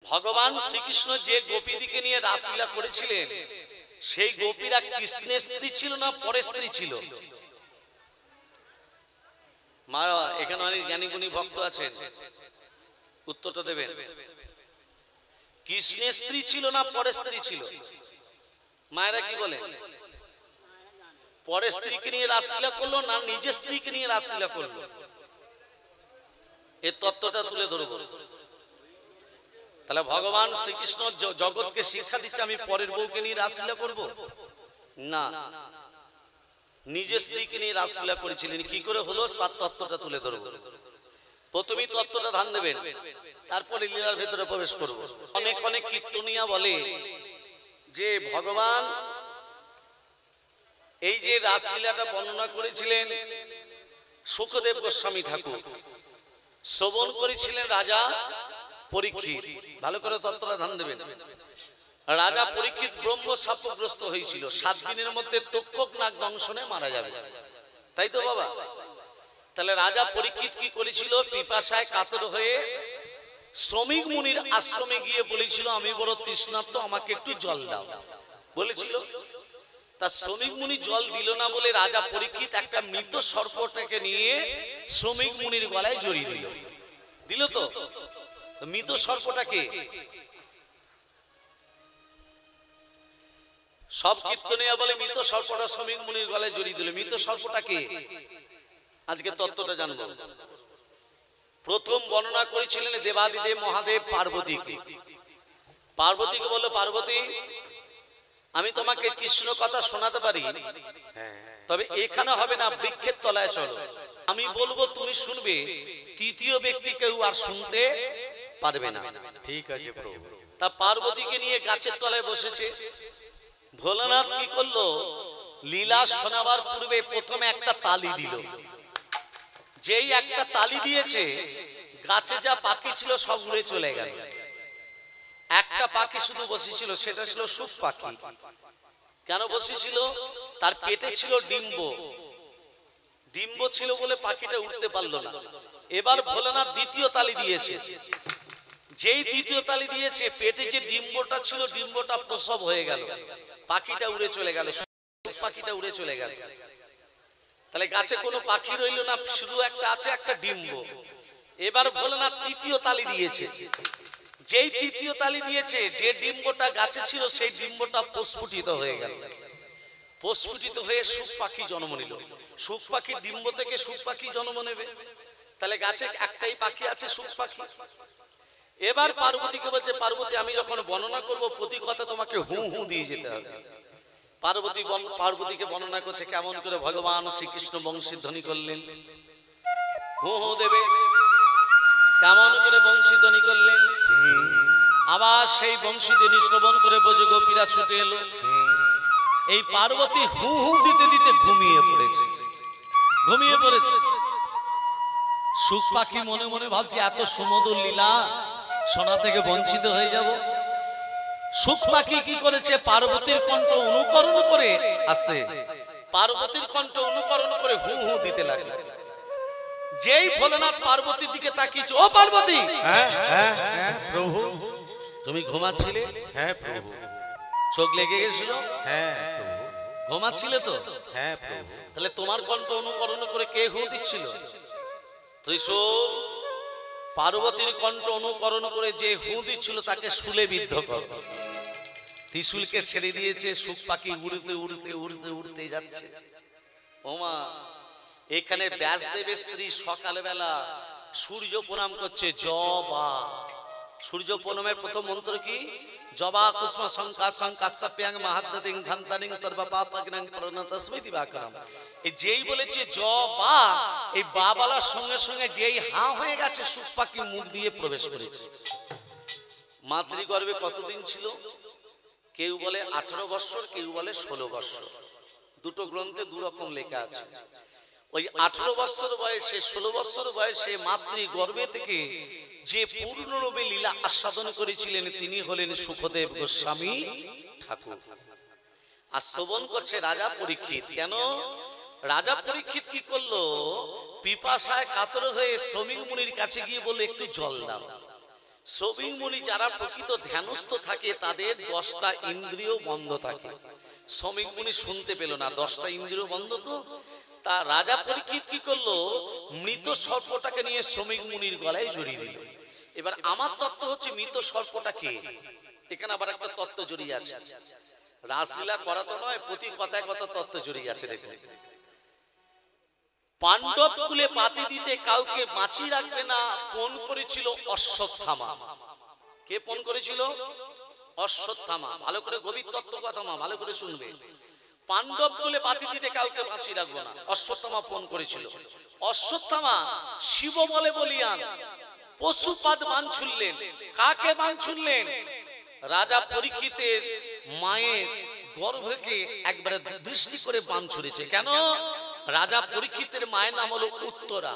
ভগবান শ্রীকৃষ্ণ যে গোপীদিকে নিয়ে রাসলীলা করেছিলেন সেই গোপীরা কৃষ্ণের স্ত্রী ছিল না পরের স্ত্রী ছিল? মা এখানে অনেক জ্ঞানী গুণী ভক্ত আছেন, উত্তরটা দেবেন। কৃষ্ণের স্ত্রী ছিল না পরের স্ত্রী ছিল? মায়েরা কি বলে? পরের স্ত্রীকে নিয়ে রাসলীলা করলো না নিজের স্ত্রীকে নিয়ে রাসলীলা করলো? এই তত্ত্বটা তুলে ধরবো। তাহলে ভগবান শ্রীকৃষ্ণ জগৎকে শিক্ষা দিচ্ছে আমি পরের বউকে নিয়ে রাসলীলা করব না, নিজের স্ত্রীকে নিয়ে রাসলীলা করেছিলেন। কি করে হলো তার তত্ত্বটা তুলে ধরবো। প্রথমেই তত্ত্বটা ধ্যান দেবেন, তারপরে লীলার ভেতরে প্রবেশ করব। অনেক অনেক কীর্তনিয়া বলে যে ভগবান এই যে রাসলীলাটা বর্ণনা করেছিলেন শুকদেব গোস্বামী ঠাকুর, শ্রবণ করেছিলেন রাজা পরীক্ষিত। ভালো করে তত্ত্বটা ধ্যান দেবেন। রাজা পরীক্ষিত ব্রহ্মশাপগ্রস্ত হয়েছিল, 7 দিনের মধ্যে তক্ষক নাগ দংশনে মারা যাবে, তাই তো বাবা? তাহলে রাজা পরীক্ষিত কি করেছিল? পিপাসায় কাতর হয়ে শ্রমিক মুনির আশ্রমে গিয়ে বলেছিল আমি বড় তৃষ্ণার্ত, আমাকে একটু জল দাও বলেছিল। তা শ্রমিক মুনি জল দিল না বলে রাজা পরীক্ষিত একটা মৃত সর্পটাকে নিয়ে শ্রমিক মুনির গলায় জড়িয়ে দিল। দিল তো? মৃত সর্পটাকে সব কীর্তনিয়া বলে মৃত সর্পটা শ্রমিক মুনির গলায় জড়িয়ে দিল। মৃত সর্পটাকে আজকে তত্ত্বটা জানবো। প্রথম বর্ণনা করেছিলেন দেবাদিদেব মহাদেব পার্বতীকে। পার্বতীকে বলল পার্বতী আমি তোমাকে কৃষ্ণ কথা শোনাতে পারি, তবে এখানে হবে না, বৃক্ষের তলায় চলো, আমি বলবো তুমি শুনবে, তৃতীয় ব্যক্তি কেউ আর শুনতে পারবে না। ঠিক আছে প্রভু। তা পার্বতীকে নিয়ে গাছের তলায় বসেছে। ভোলানাথ কি করলো? লীলা শোনাবার পূর্বে প্রথমে একটা তালি দিল। যেই একটা তালি দিয়েছে গাছে যা পাখি ছিল সব উড়ে চলে গেল। একটা পাখি শুধু বসেছিল, সেটা ছিল সুখ পাখি। কেন বসেছিল? তার পেটে ছিল ডিম্ব, ডিম্ব ছিল বলে পাখিটা উঠতে পারলো না। এবার ভোলানাথ দ্বিতীয় তালি দিয়েছে। যেই দ্বিতীয় তালি দিয়েছে পেটে যে ডিম্বটা ছিল ডিম্বটা প্রসব হয়ে গেল, পাখিটা উড়ে চলে গেল, পাখিটা উড়ে চলে গেল। তাহলে গাছে কোনো পাখি রইল না, শুধু একটা আছে, একটা ডিম্ব। এবার ভোলানাথ তৃতীয় তালি দিয়েছে। যেই তৃতীয় তালি দিয়েছে যে ডিম্বটা গাছে ছিল সেই ডিম্বটা প্রস্ফুটিত হয়ে গেল। প্রস্ফুটিত হয়ে সুখ পাখি জন্ম নিল। সুখ পাখির ডিম্ব থেকে সুখ পাখি জন্ম নেবে। তাহলে গাছে একটাই পাখি আছে, সুখ পাখি। এবার পার্বতীকে বলছে পার্বতী আমি যখন বর্ণনা করব প্রতি কথা তোমাকে হু হু দিয়ে যেতে হবে। পার্বতীকে বর্ণনা করছে কেমন করে ভগবান শ্রীকৃষ্ণ বংশীধ্বনি করলেন। হু হু দেবে, কেমন করে বংশীধ্বনি করলেন। আবার সেই বংশীধ্বনি শ্রবণ করে বোঝে গোপীরা ছুটে এলো। এই পার্বতী হু হু দিতে দিতে ঘুমিয়ে পড়েছে, ঘুমিয়ে পড়েছে। সুখ পাখি মনে মনে ভাবছে এত সুমধুর লীলা শোনা থেকে বঞ্চিত হয়ে যাব। সুখ পাখি কি করেছে? পার্বতীর কণ্ঠ অনুকরণ করে, আস্তে পার্বতীর কণ্ঠ অনুকরণ করে হু হু দিতে লাগলো। যেই ভোলানাথ পার্বতীর দিকে তাকিয়েছে, ও পার্বতী, হ্যাঁ প্রভু, তুমি ঘুমাচ্ছিলে? হ্যাঁ প্রভু। চোখ লেগে গেছিল? হ্যাঁ প্রভু। ঘুমাচ্ছিলে তো? হ্যাঁ প্রভু। তাহলে তোমার কণ্ঠ অনুকরণ করে কে হু দিচ্ছিল? ত্রিশূল। পার্বতীর কণ্ঠ অনুকরণ করে যে হু দিচ্ছিল তাকে শুলে বিদ্ধ কর। ত্রিশূলকে ছেড়ে দিয়েছে, সুখ পাখি উড়তে উড়তে উড়তে উড়তে যাচ্ছে। ওমা, এখানে ব্যাসদেবের স্ত্রী সকালবেলা সূর্য প্রণাম করছে। জবা, সূর্য প্রণামের প্রথম মন্ত্র কি? জবা কুষ্ম সংকাশং কাশ্যপ্যাং মহাদ্দতিং ধন্তানিং সর্বপাপগ্নং প্রণতস্মি দিবাকরম। এই যেই বলেছে জবা, এই বাবালার সঙ্গে সঙ্গে যেই হা হয়ে গেছে সুখ পাখি মুখ দিয়ে প্রবেশ করেছে। মাতৃগর্ভে কতদিন ছিল? কেউ বলে 18 বৎসর, কেউ বলে 16 বৎসর। দুটো গ্রন্থে দুরকম লেখা আছে। ওই 18 বৎসর বয়সে 16 বৎসর বয়সে মাতৃগর্ভে থেকে যে পূর্ণরূপে লীলা আস্বাদন করেছিলেন তিনি হলেন সুখদেব গোস্বামী ঠাকুর। আর শ্রবণ করছে রাজা পরীক্ষিত। কেন? রাজা পরীক্ষিত কি করলো? পিপাসায় কাতর হয়ে শ্রমিক মুনির কাছে গিয়ে বলল একটু জল দাও। শ্রমিক মুনি যারা প্রকৃত ধ্যানস্থ থাকে তাদের 10টা ইন্দ্রিয় বন্ধ থাকে। শ্রমিক মুনি শুনতে পেল না, 10টা ইন্দ্রিয় বন্ধ তো। তা রাজা পরীক্ষিত কি করলো, মৃত সর্পটাকে নিয়ে শ্রমিক মুনির গলায় জড়িয়ে দিল। এবার আমার তত্ত্ব হচ্ছে মৃত সর্পটাকে, এখানে আবার একটা তত্ত্ব জড়িয়ে আছে। রাসলীলা করা তো নয়, প্রতি কথায় কথা তত্ত্ব জড়িয়ে আছে। দেখুন, পাণ্ডব কুলে পাতি দিতে কাউকে বাঁচিয়ে রাখবে না ফোন করেছিল অশ্বত্থামা। কে ফোন করেছিল? অশ্বত্থামা। ভালো করে গভীর তত্ত্ব কথা মা ভালো করে শুনবে। পাণ্ডব কুলে পাতি দিতে কাউকে বাঁচিয়ে রাখবো না, অশ্বত্থামা ফোন করেছিল। অশ্বত্থামা শিব বলে বলিয়ান পশুপাদ বান ছুড়লেন। কাকে বান ছুড়লেন? রাজা পরীক্ষিতের মায়ের গর্ভকে একবারে দৃষ্টি করে বান ছুড়েছে। কেন? রাজা পরীক্ষিতের মায়ের নাম হলো উত্তরা।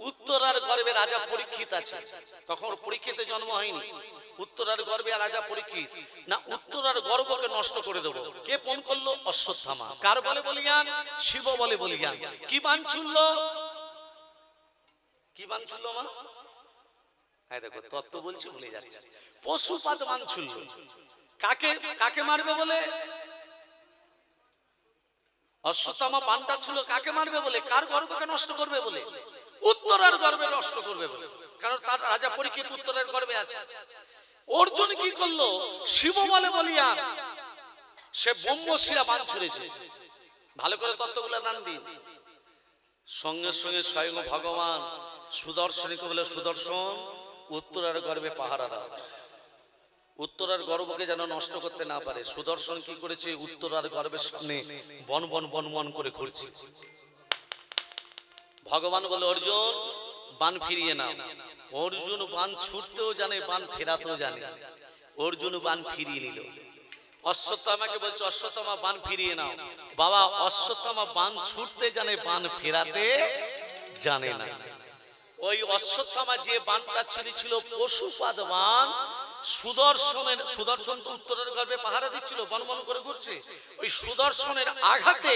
উত্তরার গর্ভে রাজা পরীক্ষিত আছে, তখন পরীক্ষিতের জন্ম হয়নি। উত্তরার গর্ভে রাজা পরীক্ষিত না, উত্তরার গর্ভকে নষ্ট করে দেবো। কে ফোন করলো? অশ্বত্থামা। কার বলে বলিয়ান? শিব বলে বলিয়ান। কি বান ছুড়লো? কি বান ছুড়লো মা? হ্যাঁ দেখো তত্ত্ব বলছি ভুলে যাচ্ছে। পশুপাত বান ছুড়লো। কাকে কাকে মারবে বলে? অশ্বত্থামা বানটা ছিল কাকে মারবে বলে? কার গর্ভকে নষ্ট করবে বলে? উত্তরার গর্ভে নষ্ট করবে বলে। কারণ তার রাজা পরীক্ষিত উত্তরের গর্ভে আছে। অর্জুন কি করলো? শিব বলে বলিয়ান সে ব্রহ্মশিরা বান ছুড়েছে। ভালো করে তত্ত্বগুলো নাম দিন। সঙ্গে সঙ্গে স্বয়ং ভগবান সুদর্শনকে বলে, সুদর্শন উত্তরার গর্ভে পাহারা দাও, উত্তরার গর্ভকে যেন নষ্ট করতে না পারে। সুদর্শন কি করেছে? উত্তরার গর্ভের সামনে বন বন বন বন করে ঘুরছে। ভগবান বলে, অর্জুন বান ফিরিয়ে নাও। অর্জুন বান ছুটতেও জানে, বান ফেরাতেও জানে। অর্জুন বান ফিরিয়ে নিল। অশ্বত্থামাকে বলছে, অশ্বত্থামা বান ফিরিয়ে নাও। বাবা, অশ্বত্থামা বান ছুটতে জানে, বান ফেরাতে জানে না। ওই অশ্বত্থামা যে বানটা ছিল পশুপাদ বান, সুদর্শন তো উত্তরের গর্ভে পাহারা দিচ্ছিল, বনবন করে ঘুরছে। ওই সুদর্শনের আঘাতে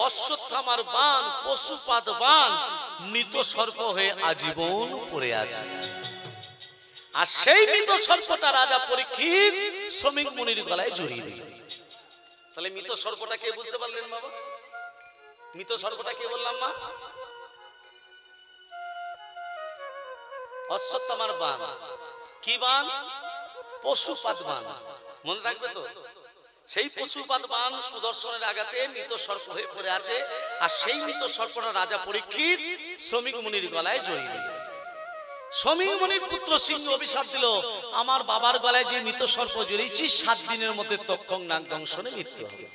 অশ্বত্থামার বান, পশুপাদ বান, মৃত সর্প হয়ে আজীবন পড়ে আছে। আর সেই মৃত সর্পটা রাজা পরীক্ষিত শ্রমিক মুনির গলায় জড়িয়ে দিল। তাহলে মৃত সর্পটা কে বুঝতে পারলেন বাবা? মৃত সর্পটা কে বললাম মা? অশ্বত্থামার বান। কি বান? পশুপাদ বান। মনে রাখবে তো, সেই পশুপাদ বান সুদর্শনের আঘাতে মৃত সর্প হয়ে পড়ে আছে। আর সেই মৃত সর্পটা রাজা পরীক্ষিত শ্রমিক মুনির গলায় জড়িয়ে দিল। শ্রমিক মুনির পুত্র সিংহ অভিশাপ দিল, আমার বাবার গলায় যে মৃত সর্প জড়িয়েছি 7 দিনের মধ্যে তক্ষক নাগ দংশনে মৃত্যু হবে।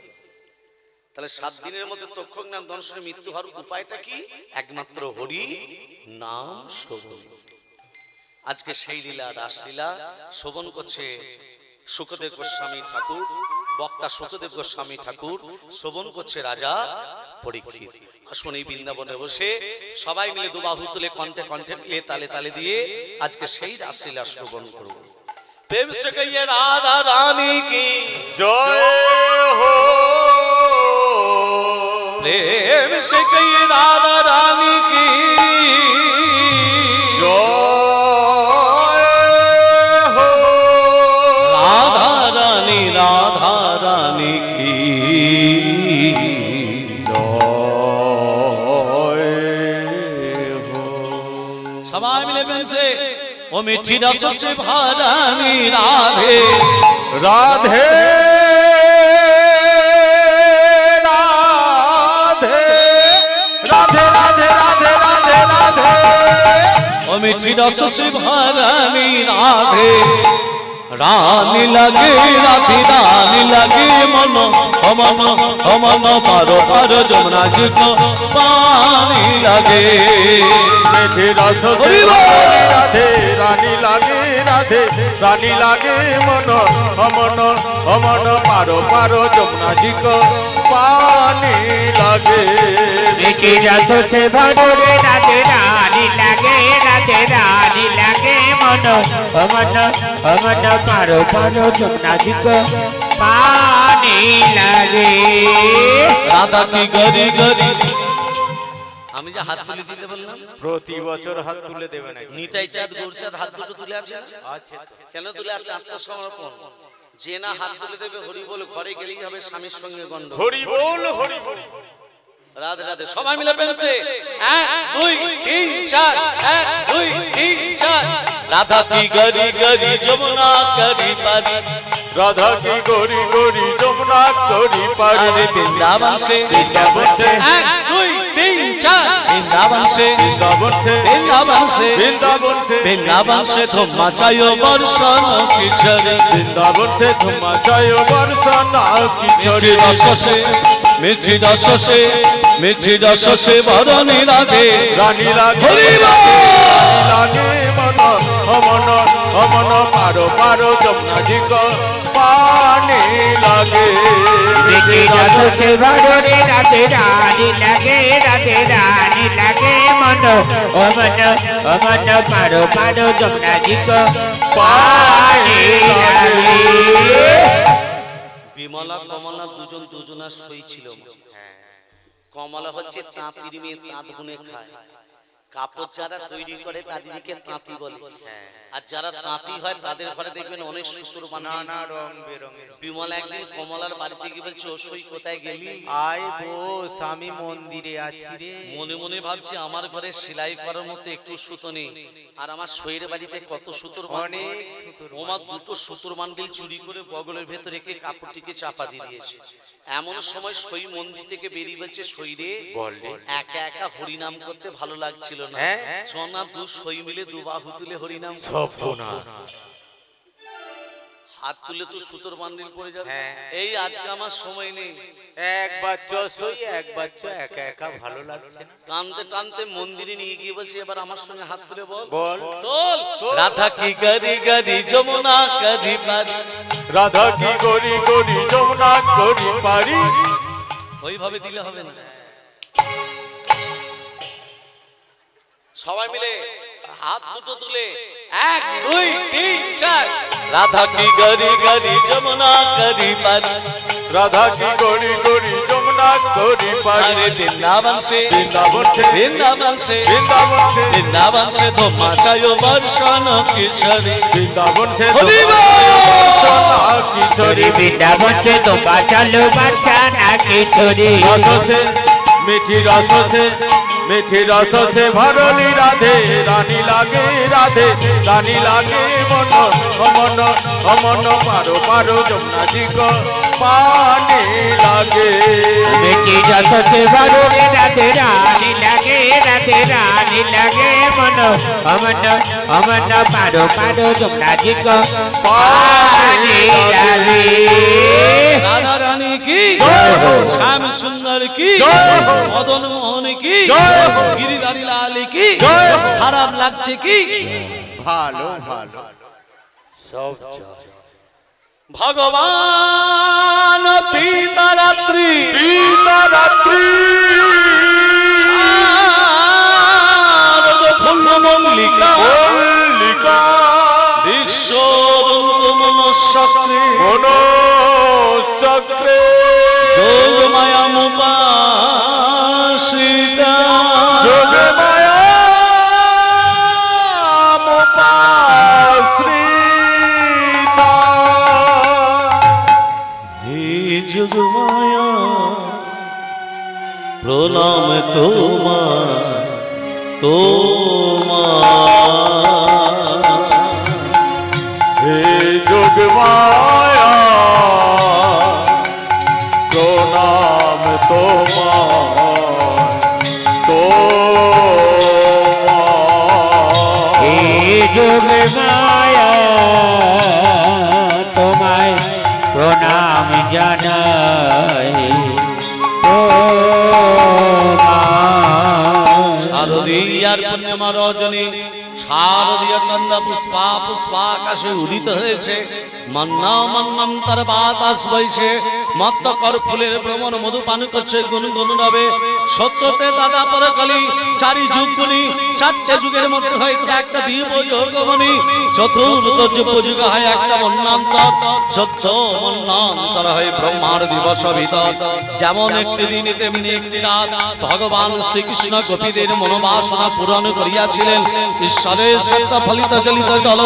তাহলে 7 দিনের মধ্যে তক্ষক নাগ দংশনে মৃত্যু হওয়ার উপায়টা কি? একমাত্র হরি নাম শ্রবণ। আজকে সেই লীলা, রাসলীলা শ্রবণ করছে শুকদেব গোস্বামী ঠাকুর, বক্তা শুকদেব গোস্বামী ঠাকুর শ্রবণ করছে রাজা পরীক্ষিত। আসুন এই বৃন্দাবনে বসে সবাই মিলে দুবাহু তুলে কণ্ঠে কণ্ঠে মিলে তালে তালে দিয়ে আজকে সেই রাসলীলা শ্রবণ করব। প্রেম সে কহিয়ে রাধা রানী কি জয় হো, প্রেম সে কহিয়ে রাধা রানী কি রাধা রানী কি জয় হো। সবাই মিলে বেঁচে ও মিঠি রস সে ভরানি রাধে রাধে রাধে রাধে রাধে রাধে রাধে রাধে। ও মিঠি রস সে ভরানি রাধে রানী লাগে রাধে রানী লাগে মন অমন অমন পারো পারো যমুনা যুগ পানি লাগে। মিঠি রস সে রাধে রানী লাগে রাধে রানী লাগে মন অমন অমন পারো পারো যমুনা যুগ পানি লাগে। মিঠি রস সে ভরে রাধে রানী লাগে রাধে রানী লাগে মন অমন অমন পারো পারো যমুনা যুগ পানি লাগে। রাধা কি গরি গরি আমি যে হাত তুলে দিতে বললাম, প্রতি বছর হাত তুলে দেবে নাকি? নিতাই চাঁদ গৌরচাঁদ হাত দুটো তুলে আছে না? আছে তো। কেন তুলে আছে? আত্মসমর্পণ। যে না হাত তুলে দেবে হরি বল, ঘরে গেলেই হবে স্বামীর সঙ্গে গন্ডগোল। হরি বল, হরি বল। রাধে রাধে, সবাই মিলে পেন্সে 1 2 3 4 1 2 3 4। রাধা কি গরি গরি যমুনা করি পারি, রাধা কি গরি গরি যমুনা করি পারি, আরে বৃন্দাবন সে বৃন্দাবন সে 1 2 3 4। বৃন্দাবন সে বৃন্দাবন সে বৃন্দাবন সে বৃন্দাবন সে বৃন্দাবন সে ধুম মাচায়ো বর্ষণ কিশোরী, বৃন্দাবন সে ধুমা জয় বর্ষনা কিশোরী, মিঠি রস সে মিঠি রস সে মিঠি রস সে বরণী রাধে রানী লাগে হরি বল। রানী লাগে মন অমন অমন পারো পারো যমুনা ঝিক পানি লাগে, মিঠি রস সে ভরে রাধে রানী লাগে, রাধে রানী লাগে মন অমন অমন পারো পারো যমুনা জিক পানি লাগে। বিমলা কমলা দুজন দুজনার সই ছিল। কমলা হচ্ছে তাঁতির মেয়ে, তাঁত বুনে খায়। কাপড় যারা তৈরি করে তাদেরকে তাঁতি বলে, আর যারা তাঁতি হয় তাদের ঘরে দেখবেন অনেক সুতোর বানা। নানা রং বেরঙের। বিমলা একদিন কমলার বাড়িতে গিয়ে বলছে, ও সই কোথায় গেলি? আয় বস, আমি মন্দিরে আছি রে। মনে মনে ভাবছি আমার ঘরে সেলাই করার মতো একটু সুতো নেই, আর আমার সইয়ের বাড়িতে কত সুতোর বান্ডিল। অনেক সুতোর ওমা দুটো সুতোর বান্ডিল চুরি করে বগলের ভেতর রেখে কাপড়টিকে চাপা দিয়ে দিয়েছে। এমন সময় সই মন্দির থেকে বেরিয়ে বলছে, সই রে বললে একা একা হরিনাম করতে ভালো লাগছিল না, হ্যাঁ? সোনা দু সই মিলে দু বাহু তুলে হরিনাম কর। সর্বনাশ। হাত তুলে তো সুতোর বান্ডিল পড়ে যাবে। হ্যাঁ। এই আজকে আমার সময় নেই, একবার সই একবার একা একা ভালো লাগছে না। টানতে টানতে মন্দিরে নিয়ে গিয়ে বলছে, এবার আমার সঙ্গে হাত তুলে বল বল। তোল। রাধা কি গরি গরি যমুনা করি পারি, রাধা কি গরি গরি যমুনা করি পারি, ওইভাবে দিলে হবে না। সবাই মিলে হাত দুটো তুলে 1 2 3 4। রাধা কি গরি গরি যমুনা করি পারি, রাধা কি গরি গরি যমুনা করি পারি, আরে বৃন্দাবন সে বৃন্দাবন সে বৃন্দাবন সে বৃন্দাবন সে বৃন্দাবন সে তো মাচায়ো বর্ষণ কিশোরী, বৃন্দাবন সে হরি বল। বর্ষনা কিশোরী, বৃন্দাবন সে তো বাঁচালো বাচ্চা না কিশোরী। রস সে মিঠি রস সে মিঠি রস সে ভরলি রাধে রানী লাগে, রাধে রানী লাগে মন অমন অমন পারো পারো যমুনা ঝিক পানি লাগে, মিঠি রস সে ভরে রাধে রানী লাগে, রাধে রানী লাগে মন অমন অমন পারো পারো যমুনা জিক পানি লাগে। রাধা রানী কি, শ্যাম সুন্দর কি, মদন মোহন কি, গিরিধারী লাল কি, খারাপ লাগছে কি? ভালো ভালো সব ভগবান পিতারাত্রি রাত্রি ফুল্ল মল্লিকা মল্লিকা বিশ্ব মনস্যক্রে মনশ্চক্রে যোগ মায়া মুপাশ্রিতা, যোগ মায়া মুপাশ্রিতা, হে যোগ মায়া প্রণাম তোমার তোমার। হে যোগ মায়া প্রণাম তোমার তোমার। হে যোগ মায়া তোমায় প্রণাম জানাই শারদীয়ার পূর্ণিমা রজনী শারদীয় চন্দ্র পুষ্পা পুষ্পাকাশে উদিত হয়েছে, মন্না মন্নন্তর বাতাস বইছে, মত্তকর ফুলের ভ্রমণ মধু পান করছে গুনগুন রবে। সত্যতে দাদা পরকালী চারি যুগগুলি চারটে যুগের মধ্যে হয় একটা দ্বীপ যোগমণি চতুর্থ যুগ হয় একটা মন্নান্তর চতুর্থ মন্নান্তর হয় ব্রহ্মার দিবস ভিতর যেমন একটি দিন তেমনি একটি রাত ভগবান শ্রীকৃষ্ণ গোপীদের মনোবাসনা পূরণ করিয়াছিলেন ঈশ্বরের সত্য ফলিত জলিত জল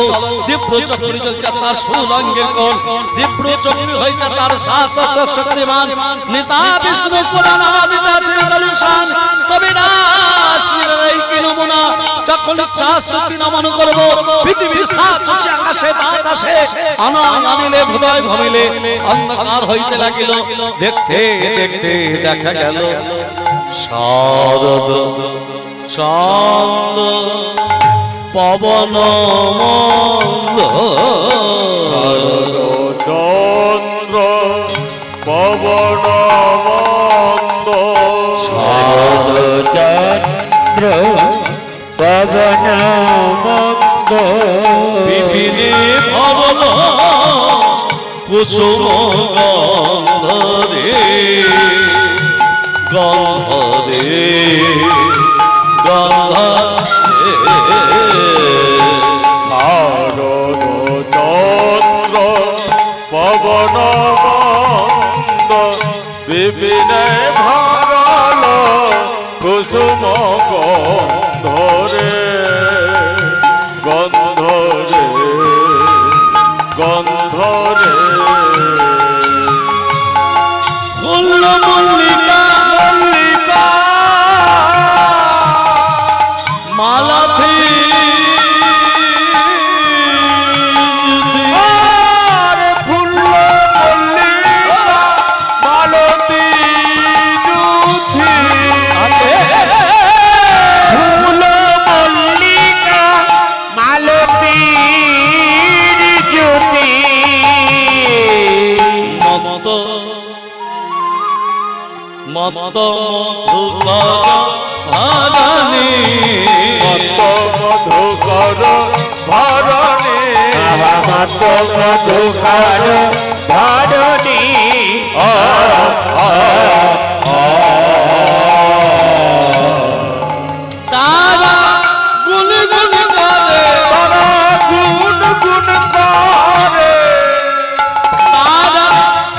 দিব্য চক্রী চলছে তার সুরঙ্গের কোণ দিব্য চক্রী হয়েছে তার সাত শক্তিমান নেতা বিষ্ণু পুরাণ আদিতা চিরকালীশান কবিরাজ এই কি নমুনা যখন ইচ্ছা শক্তি নমন করব পৃথিবীর সাত আকাশে বাতাসে আনিলে ভুবয় ভমিলে অন্ধকার হইতে লাগিল দেখতে দেখতে দেখা গেল শারদ চন্দ্র পবন মন্দ চন্দ্র পবন মন্দ চন্দ্র পবন মন্দ বিপিনে ভবন কুসুম গন্ধরে গন্ধরে শারদ চন্দ্র পবন মন্দ বিপিনে ভরল কুসুম গন্ধরে গন্ধরে গন্ধরে ফুল মল্লিকা মল্লিকা মালাথি আর ফুল মল্লিকা মালতী জুথি ফুল মল্লিকা মালতী জ্যোতি মত মত মধুকর ভারানি মত মধুকর ভরণী মত মধুকর ভরণী তারা গুন গুন করে তারা গুণ গুণ করে তারা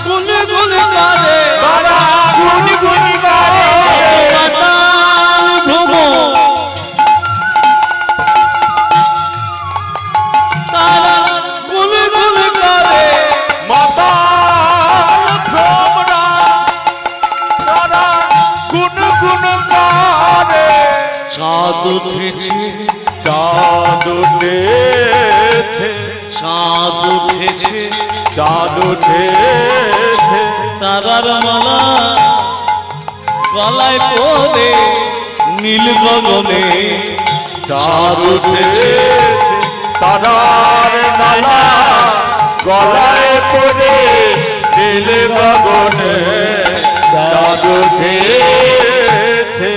গুন গুন করে তারা গুণ গুণ করে কাটাল ভ্রমণ তারা গুন গুন করে মাতাল ভ্রমরা তারা গুণ গুণ করে চাঁদ উঠেছে চাঁদ উঠেছে চাঁদ উঠেছে চাঁদ উঠেছে তারার মালা গলায় পরে নীল গগনে চাঁদ উঠেছে তারার মালা গলায় পড়ে নীল গগনে চাঁদ উঠেছে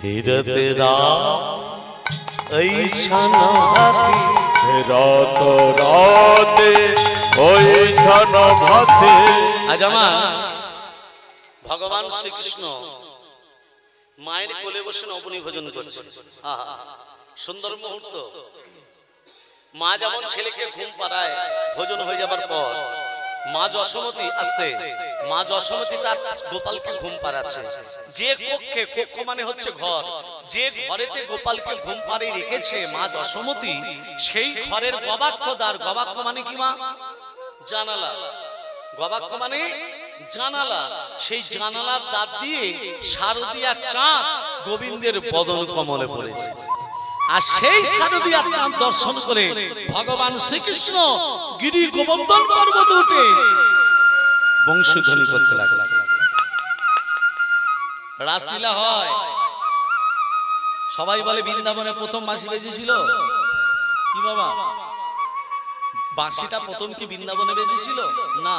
হিরতে এই ছানাহাতি রাত রাতে ওই ছন ভাতে আজ আমার ভগবান শ্রীকৃষ্ণ মায়ের কোলে বসে নবনী ভোজন করছে আহা সুন্দর মুহূর্ত মা যেমন ছেলেকে ঘুম পাড়ায় ভোজন হয়ে যাবার পর মা যশোমতী আসতে মা যশোমতী তার গোপালকে ঘুম পাড়াচ্ছে যে কক্ষে কক্ষ মানে হচ্ছে ঘর যে ঘরেতে গোপালকে ঘুম পাড়িয়ে রেখেছে মা যশোমতী সেই ঘরের গবাক্ষ দ্বার গবাক্ষ মানে কি মা জানালা গবাক্ষ মানে জানালা সেই জানালার দ্বার দিয়ে শারদীয়া চাঁদ গোবিন্দের বদন কমলে পড়েছে আর সেই শারদীয়া চাঁদ দর্শন করে ভগবান শ্রীকৃষ্ণ গিরি গোবর্ধন পর্বত উঠে বংশীধ্বনি করতে লাগলেন রাসলীলা হয় সবাই বলে বৃন্দাবনে প্রথম বাঁশি বেজেছিল কি বাবা বাঁশিটা প্রথম কি বৃন্দাবনে বেজেছিল না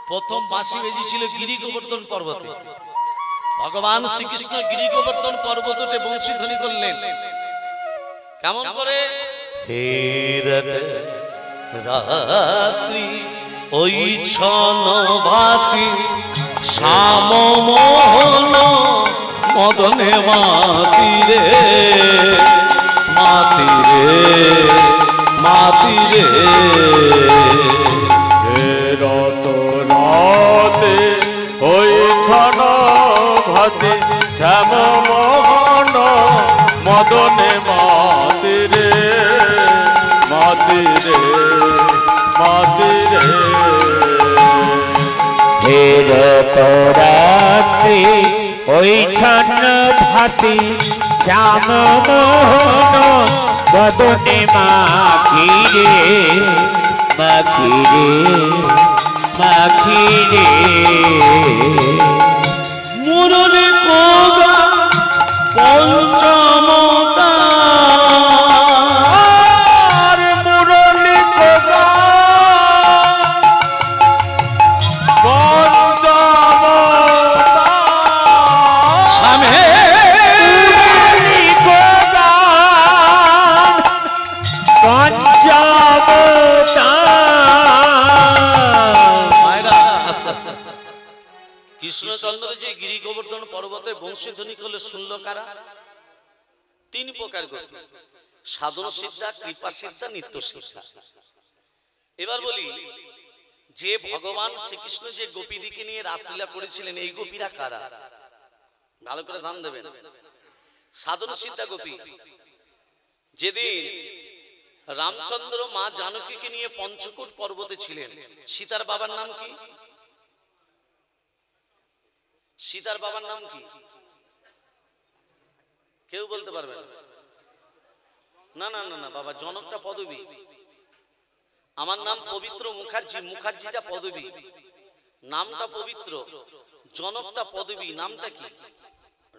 প্রথম বাঁশি বেজেছিল গিরি গোবর্ধন পর্বতে ভগবান শ্রীকৃষ্ণ গিরি গোবর্ধন পর্বত উঠে বংশীধ্বনি করলেন কেমন করে হে রাত্রি ওই ছন ভাতি শ্যাম মোহন মদনে মাতিরে মাতিরে মাতিরে রত রাতে ওই ছন ভাতে শ্যাম মোহন মদনে মাতিরে মাতিরে মাতিরে হের রাত্রি ওই ছন্ন ভাতি শ্যাম মোহন বদনে মাখিরে মাখিরে মাখিরে মুরলি কোগা পঞ্চমতা আর মুরলি কোগা পঞ্চমতা সামে মুরলি কোগা পঞ্চমতা মায়েরা আস্তে আস্তে কৃষ্ণচন্দ্র যে গিরি গোবর্ধন পর্বতে বংশীধ্বনি করলে শুনল কারা? তিন প্রকার গোপী, সাধন সিদ্ধা, কৃপা সিদ্ধা, নিত্য সিদ্ধা। এবার বলি, যে ভগবান শ্রীকৃষ্ণ যে গোপীদিকে নিয়ে রাসলীলা করেছিলেন, এই গোপীরা কারা? ভালো করে ধ্যান দেবেন। সাধন সিদ্ধা গোপী, যেদিন রামচন্দ্র মা জানকীকে নিয়ে পঞ্চকোট পর্বতে ছিলেন, সীতার বাবার নাম কি? সীতার বাবার নাম কি? কেউ বলতে পারবে না? না না না বাবা, জনকটা পদবী। আমার নাম পবিত্র মুখার্জি, মুখার্জিটা পদবী, নামটা পবিত্র, জনকটা পদবী, নামটা কি?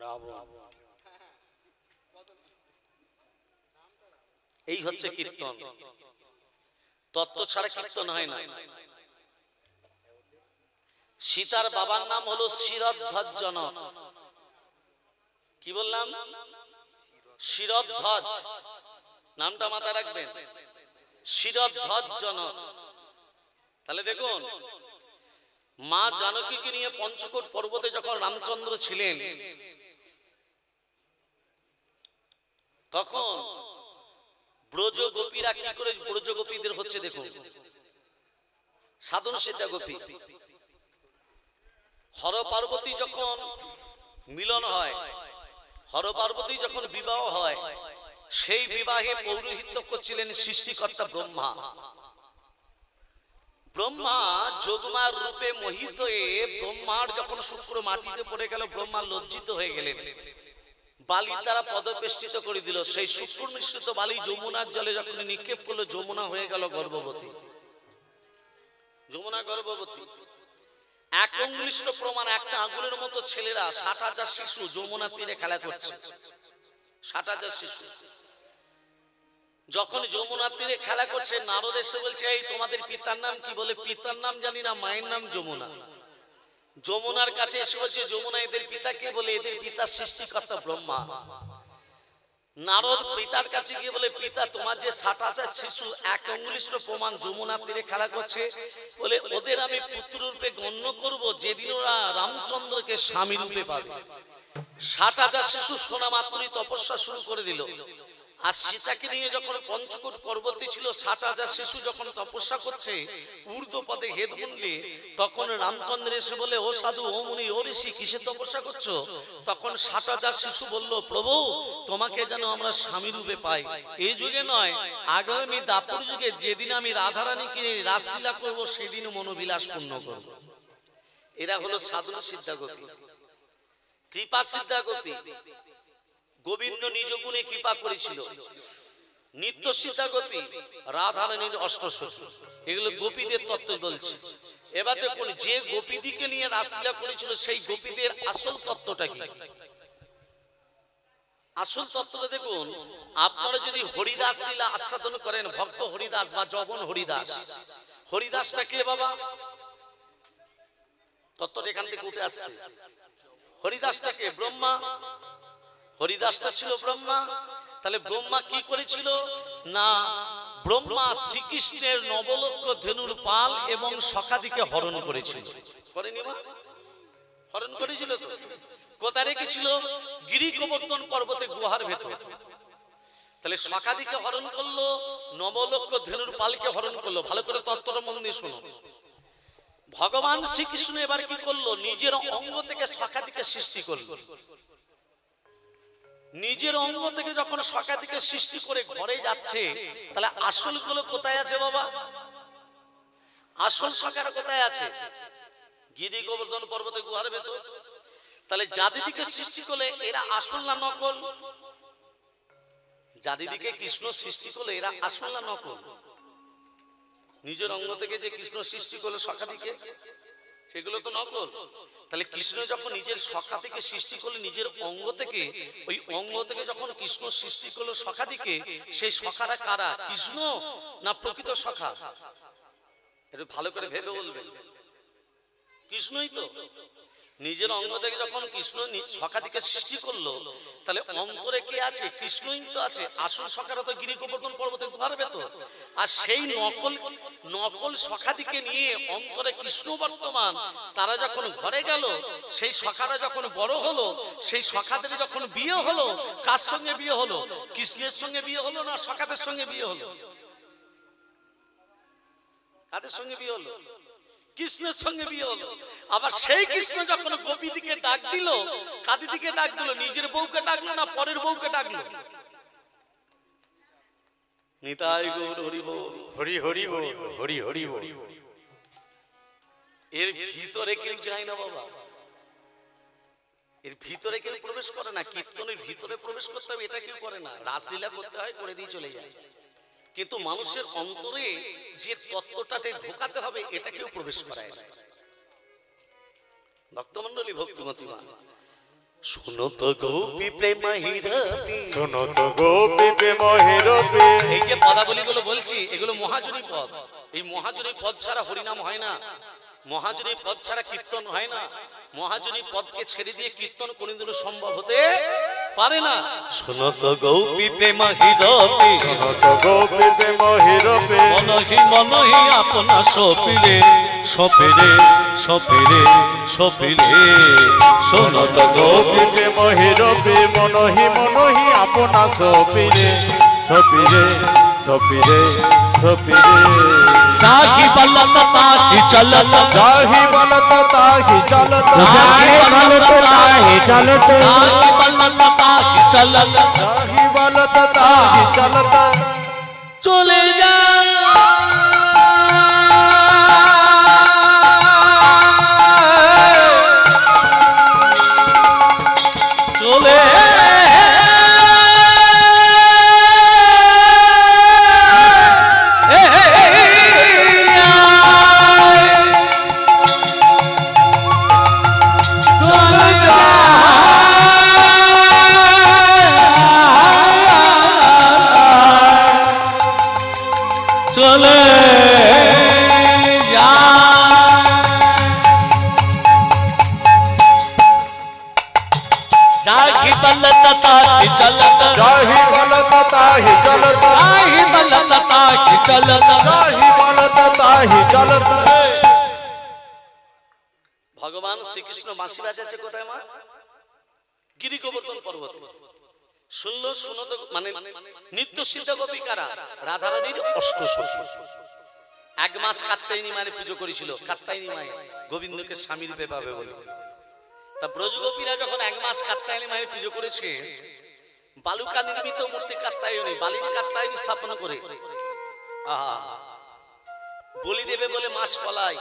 রাবণ। এই হচ্ছে কীর্তন। তত্ত্ব ছাড়া কীর্তন হয় না। সীতার বাবার নাম হলো শিরধ্বজ জনক। কি বললাম? শিরধ্বজ, নামটা মাথায় রাখবেন, শিরধ্বজ জনক। তাহলে দেখুন, মা জানকীকে নিয়ে পঞ্চকোট পর্বতে যখন রামচন্দ্র ছিলেন, তখন ব্রজ গোপীরা কি করে, ব্রজ গোপীদের হচ্ছে দেখুন, সাধন সিদ্ধা গোপী। হর পার্বতী যখন মিলন হয়, হর পার্বতী যখন বিবাহ হয়, সেই বিবাহে পৌরোহিত্য করছিলেন সৃষ্টিকর্তা ব্রহ্মা। ব্রহ্মা যোগমার রূপে মোহিত হয়ে, ব্রহ্মার যখন শুক্র মাটিতে পড়ে গেল, ব্রহ্মা লজ্জিত হয়ে গেলেন, বালির দ্বারা পদবেষ্টিত করে দিল। সেই শুক্র মিশ্রিত বালি যমুনার জলে যখন নিক্ষেপ করলো, যমুনা হয়ে গেল গর্ভবতী। যমুনা গর্ভবতী। এক অঙ্গুলিষ্ঠ প্রমাণ, একটা আঙুলের মতো ছেলেরা ৬০,০০০ শিশু যমুনার তীরে খেলা করছে। ৬০,০০০ শিশু যখন যমুনার তীরে খেলা করছে, নারদ এসে বলছে, এই তোমাদের পিতার নাম কি? বলে, পিতার নাম জানি না, মায়ের নাম যমুনা। যমুনার কাছে এসে বলছে, যমুনা এদের পিতা কে? বলে, এদের পিতা সৃষ্টিকর্তা ব্রহ্মা। নারদ পিতার কাছে গিয়ে বলে, পিতা তোমার যে ৬০,০০০ শিশু এক অঙ্গুলিষ্ঠ প্রমাণ যমুনার তীরে খেলা করছে, বলে ওদের আমি পুত্র রূপে গণ্য করব যেদিন ওরা রামচন্দ্রকে স্বামী রূপে পাবে। ৬০,০০০ শিশু শোনা মাত্রই তপস্যা শুরু করে দিল। আর সীতাকে নিয়ে যখন পঞ্চকোট পর্বতে ছিল, ৬০,০০০ শিশু যখন তপস্যা করছে ঊর্ধ্ব পদে হেদ মুন্ডে, তখন রামচন্দ্র এসে বলে, ও সাধু, ও মুনি, ও ঋষি, কিসে তপস্যা করছো? তখন ৬০,০০০ শিশু বলল, প্রভু তোমাকে যেন আমরা স্বামী রূপে পাই। এই যুগে নয়, আগামী দাপুর যুগে যেদিন আমি রাধারানীকে রাসলীলা করব, সেদিন মনোবিলাস পূর্ণ করব। এরা হলো সাধন সিদ্ধা গোপী। কৃপা সিদ্ধা গোপী, গোবিন্দ নিজ গুণে কৃপা করেছিল। নিত্য সিদ্ধা গোপী, রাধারানীর অষ্টসখী। এগুলো গোপীদের তত্ত্ব বলছে। এবার দেখুন, যে গোপীদিকে নিয়ে রাসলীলা করেছিল, সেই গোপীদের আসল তত্ত্বটা কি? আসল তত্ত্বটা দেখুন, আপনারা যদি হরিদাস লীলা আস্বাদন করেন, ভক্ত হরিদাস বা জবন হরিদাস, হরিদাসটা কে বাবা? তত্ত্বটা এখান থেকে উঠে আসছে। হরিদাসটা কে? ব্রহ্মা। হরিদাসটা ছিল ব্রহ্মা। তাহলে ব্রহ্মা কি করেছিল না, ব্রহ্মা শ্রীকৃষ্ণের নবলক্ষ ধেনুর পাল এবং সখাদিকে হরণ করেছিল। করেনি মা? হরণ করেছিল তো। কোথায় রেখেছিল? গিরি গোবর্ধন পর্বতে গুহার ভেতর। তাহলে সখাদিকে হরণ করলো, নবলক্ষ ধেনুর পালকে হরণ করলো। ভালো করে তত্ত্বটা মন দিয়ে শোনো। ভগবান শ্রীকৃষ্ণ এবার কি করলো? নিজের অঙ্গ থেকে সখাদিকে সৃষ্টি করলো। নিজের অঙ্গ থেকে যখন সখাদিকে সৃষ্টি করে ঘরে যাচ্ছে, তাহলে আসল গুলো কোথায় আছে বাবা? আসল সখারা কোথায় আছে? গিরি গোবর্ধন পর্বতে গুহার ভেতর। তাহলে জাদিদিকে সৃষ্টি করলে এরা আসল না নকল? জাদিদিকে কৃষ্ণ সৃষ্টি করলে এরা আসল না নকল? নিজের অঙ্গ থেকে যে কৃষ্ণ সৃষ্টি করলো সখাদিকে, সেগুলো তো নকল। তাহলে কৃষ্ণ যখন নিজের সখা থেকে সৃষ্টি করলো, নিজের অঙ্গ থেকে, ওই অঙ্গ থেকে যখন কৃষ্ণ সৃষ্টি করলো সখাদিকে, সেই সখারা কারা? কৃষ্ণ না প্রকৃত সখা? একটু ভালো করে ভেবে বলবেন। কৃষ্ণই তো। নিজের অঙ্গ থেকে যখন কৃষ্ণ সখাদিকে সৃষ্টি করলো, তাহলে অন্তরে কে আছে? কৃষ্ণই তো আছে। আসল সখারা তো গিরি গোবর্ধন পর্বতে গুহার ভেতর। আর সেই নকল সখাদিকে নিয়ে অন্তরে কৃষ্ণ বর্তমান। তারা যখন ঘরে গেল, সেই সখারা যখন বড় হলো, সেই সখাদের যখন বিয়ে হলো, কার সঙ্গে বিয়ে হলো? কৃষ্ণের সঙ্গে বিয়ে হলো না সখাদের সঙ্গে বিয়ে হলো? কাদের সঙ্গে বিয়ে হলো? কৃষ্ণের সঙ্গে বিয়ে হলো। আবার সেই কৃষ্ণ যখন গোপীদিকে ডাক দিল, কাদিদিকে ডাক দিল, নিজের বউকে ডাকলো না পরের বউকে ডাকলো? নিতাই গৌর হরি বল। হরি হরি বল, হরি হরি বল। এর ভিতরে কেউ যায় না বাবা। এর ভিতরে কেউ প্রবেশ করে না। কীর্তনের ভিতরে প্রবেশ করতে হবে, এটা কেউ করে না। রাসলীলা করতে হয়, করে দিয়ে চলে যায়। কিন্তু মানুষের অন্তরে যে তত্ত্বটাকে ঢোকাতে হবে, এটা কেউ প্রবেশ করায় না। ভক্তমণ্ডলী, ভক্তিমতী মা, শুনো তো গোপী প্রেম হিরবি, শোনো তো গোপী প্রেম হিরবি। এই যে পদাবলীগুলো বলছি, এগুলো মহাজনী পদ। এই মহাজনী পদ ছাড়া হরিনাম হয় না। মহাজনী পদ ছাড়া কীর্তন হয় না। মহাজনী পদকে ছেড়ে দিয়ে কীর্তন কোনদিনও সম্ভব হতে পারে না। শোনো তো গোপী প্রেম হিরবি, শোনো তো গোপী প্রেম হিরবি। মনহি মনহি আপনা সপিলে, সপিলে সপিলে সপিলে। শোনো তো গোপী প্রেম হিরবি, মনহি মনহি আপনা সপিলে, সপিলে সপিলে সপিলে। তাহি বলত তাহি চলত, যাহি বলত তাহি চলত, যাহি বলত তাহি চলত, তাহি বলত তাহি চলত। যাহি বলত তাহি চলত। চলে যা চলে চলে যাহি বলত তাহি চলত, যাহি বলত তাহি চলত, যাহি বলত তাহি চলত। যাহি বলত তাহি চলত। ভগবান শ্রীকৃষ্ণ বাঁশি বাজাচ্ছে কোথায় মা? গিরি গোবর্ধন পর্বত। শুনলো, শুনো তো, মানে নিত্য সিদ্ধ গোপিকারা রাধারানীর অষ্টসখী। 1 মাস কাত্যায়নী মায়ের পুজো করেছিল। কাত্যায়নী মায়ের গোবিন্দকে স্বামী রূপে পাবে বলে। তা ব্রজগোপীরা যখন 1 মাস কাত্যায়নী মায়ের পুজো করেছে, বালুকা নির্মিত মূর্তি কাত্যায়নী, বালিনী কাত্যায়নী স্থাপন করে বলি দেবে বলে মাস কলাই